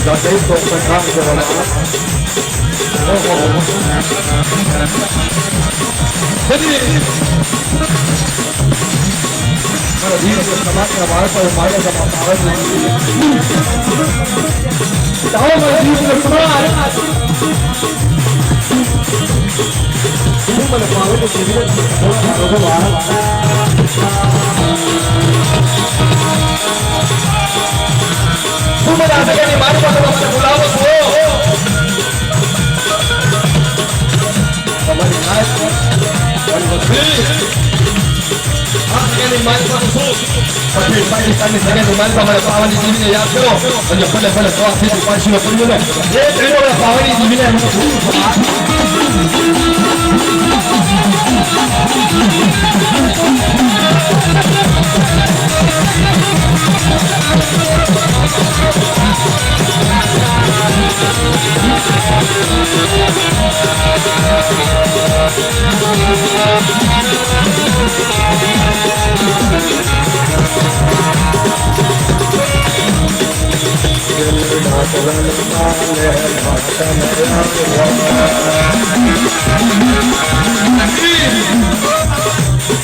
Já tem que concentrar no jornal. Maravilha, essa máquina vai para o mais da batalha. Dá uma maravilha nessa área. Uma da palavra que eu queria Uma das animais para você pular o fogo. Vamos animais, olha você. Animais para o fogo. Porque vai estar nesse animal para a palavra de divina já pô. Olha só, assim que pode tirar por mim. Ele não é a palavra de divina é muito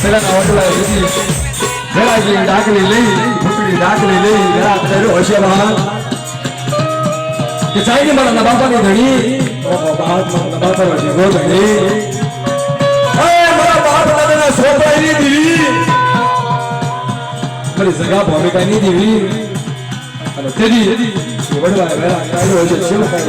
Thế là nói là cái gì? Thế là gì đá cái lì, đá cái lì, thế là cái đội xe mà. Cái trái nhưng mà là bao nhiêu thằng đi? Bao nhiêu thì vô thằng đi. Ê, mà là bao nhiêu là số tay đi đi. Mà để ra bỏ mấy cái đi đi. Thế đi. Thì vẫn là cái đội xe chiếu này.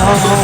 Oh